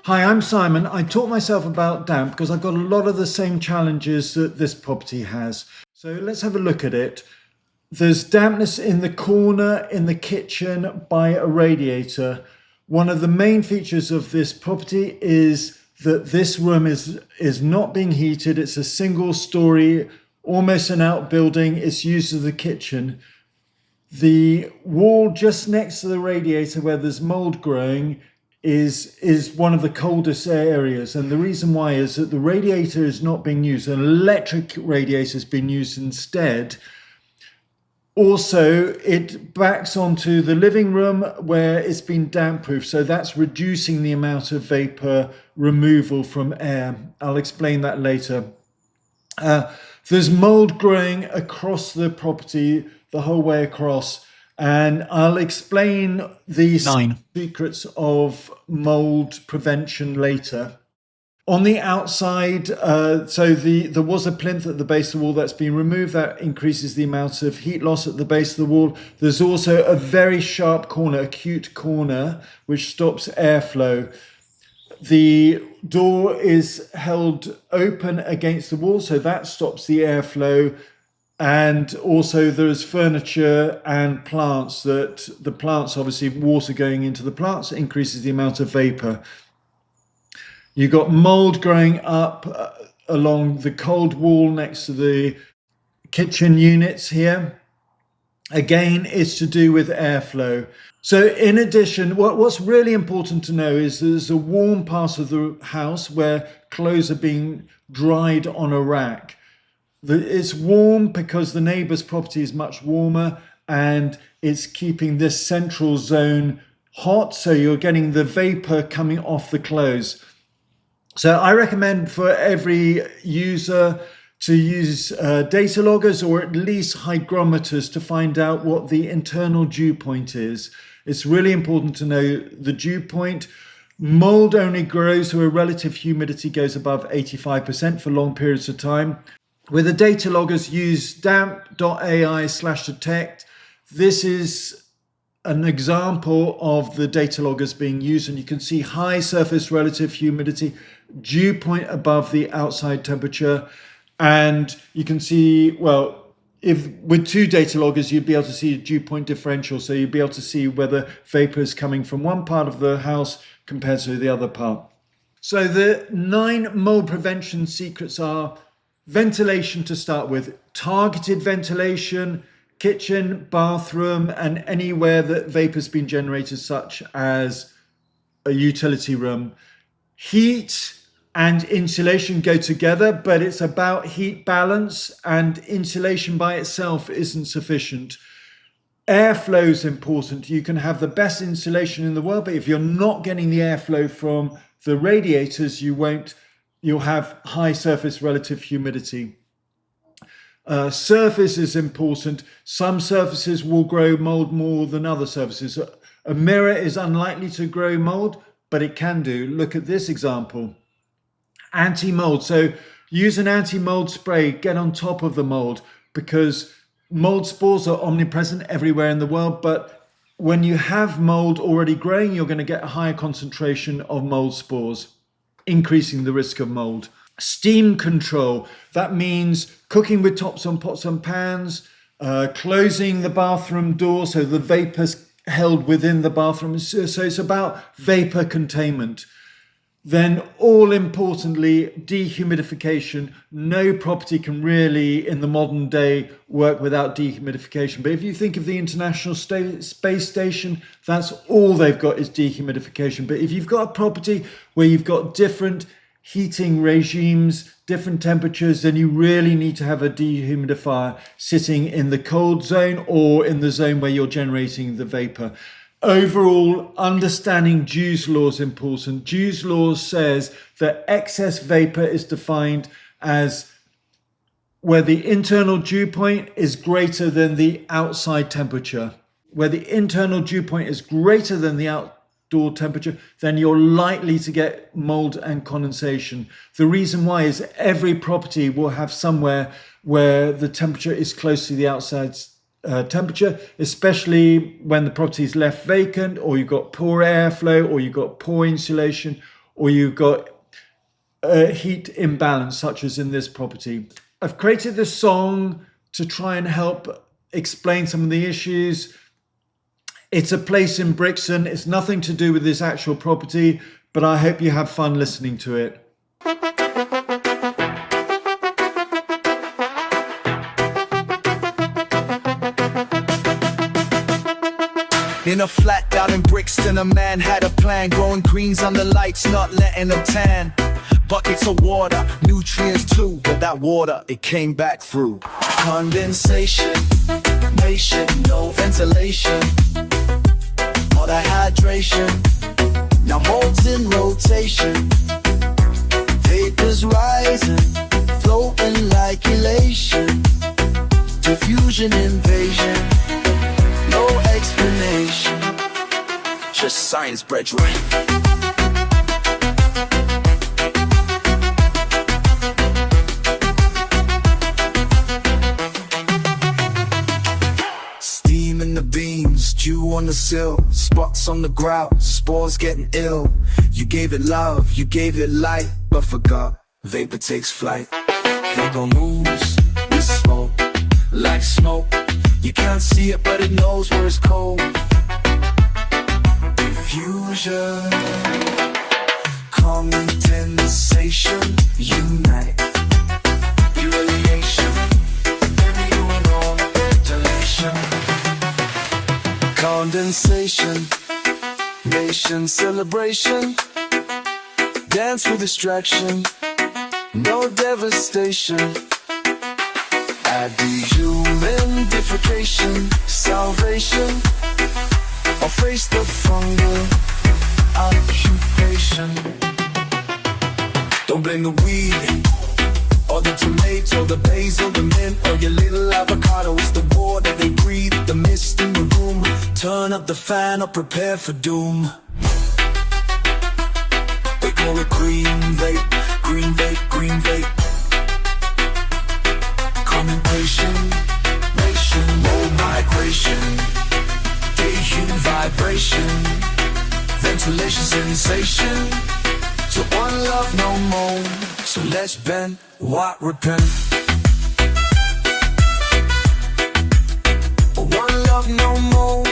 Hi, I'm Simon. I taught myself about damp because I've got a lot of the same challenges that this property has. So let's have a look at it. There's dampness in the corner in the kitchen by a radiator. One of the main features of this property is that this room is not being heated. It's a single story, almost an outbuilding. It's used as a kitchen. The wall just next to the radiator where there's mold growing is one of the coldest areas, and the reason why is that the radiator is not being used. An electric radiator is being used instead. Also, it backs onto the living room where it's been damp proof, so that's reducing the amount of vapor removal from air. I'll explain that later. There's mold growing across the property the whole way across, and I'll explain the 9 secrets of mold prevention later. On the outside, there was a plinth at the base of the wall that's been removed. That increases the amount of heat loss at the base of the wall. There's also a very sharp corner, acute corner, which stops airflow. The door is held open against the wall, so that stops the airflow. And also there's furniture and plants, that the plants, obviously water going into the plants increases the amount of vapor. You've got mold growing up along the cold wall next to the kitchen units here. Again, it's to do with airflow. So in addition, what's really important to know is there's a warm part of the house where clothes are being dried on a rack. It's warm because the neighbour's property is much warmer, and it's keeping this central zone hot, so you're getting the vapour coming off the clothes. So I recommend for every user to use data loggers or at least hygrometers to find out what the internal dew point is. It's really important to know the dew point. Mold only grows where relative humidity goes above 85% for long periods of time. With the data loggers, use damp.ai/detect. This is an example of the data loggers being used, and you can see high surface relative humidity, dew point above the outside temperature. And you can see, well, if with 2 data loggers, you'd be able to see a dew point differential. So you'd be able to see whether vapor is coming from one part of the house compared to the other part. So the 9 mold prevention secrets are: ventilation to start with, targeted ventilation, kitchen, bathroom, and anywhere that vapor's been generated, such as a utility room. Heat and insulation go together, but it's about heat balance, and insulation by itself isn't sufficient. Airflow is important. You can have the best insulation in the world, but if you're not getting the airflow from the radiators, you'll have high surface relative humidity. Surface is important. Some surfaces will grow mold more than other surfaces. A mirror is unlikely to grow mold, but it can do. Look at this example. Anti-mold. So use an anti-mold spray, get on top of the mold, because mold spores are omnipresent everywhere in the world, but when you have mold already growing, you're going to get a higher concentration of mold spores, increasing the risk of mold. Steam control, that means cooking with tops on pots and pans, closing the bathroom door so the vapor's held within the bathroom. So it's about vapor containment. Then, all importantly, dehumidification. No property can really, in the modern day, work without dehumidification. But if you think of the International Space Station, that's all they've got is dehumidification. But if you've got a property where you've got different heating regimes, different temperatures, then you really need to have a dehumidifier sitting in the cold zone or in the zone where you're generating the vapor. Overall, understanding Dew's law is important. Dew's law says that excess vapor is defined as where the internal dew point is greater than the outside temperature. Where the internal dew point is greater than the outdoor temperature, then you're likely to get mold and condensation. The reason why is every property will have somewhere where the temperature is close to the outside temperature, especially when the property is left vacant, or you've got poor airflow, or you've got poor insulation, or you've got heat imbalance, such as in this property. I've created this song to try and help explain some of the issues. It's a place in Brixton. It's nothing to do with this actual property, but I hope you have fun listening to it. In a flat out in Brixton, a man had a plan, growing greens under lights, not letting them tan. Buckets of water, nutrients too, but that water, it came back through condensation, nation, no ventilation, all that hydration, now mold's in rotation, vapors rising, floating like elation, diffusion invasion, no explanation, just science brethren. Steam in the beams, dew on the sill, spots on the grout, spores getting ill. You gave it love, you gave it light, but forgot, vapor takes flight. Vapor moves with smoke, like smoke. You can't see it, but it knows where it's cold. Diffusion, condensation, unite. Irradiation, renewal, ventilation. Condensation, nation celebration. Dance with distraction, no devastation. Add dehumidification, salvation, or face the fungal occupation. Don't blame the weed, or the tomato, the basil, the mint, or your little avocado. It's the water they breathe, the mist in the room. Turn up the fan or prepare for doom. They call it green vape, green vape, green vape. Containment, nation, mold, migration, dehumidification, vibration, ventilation, sensation. So one love, no more. So let's bend, what repent. One love, no more.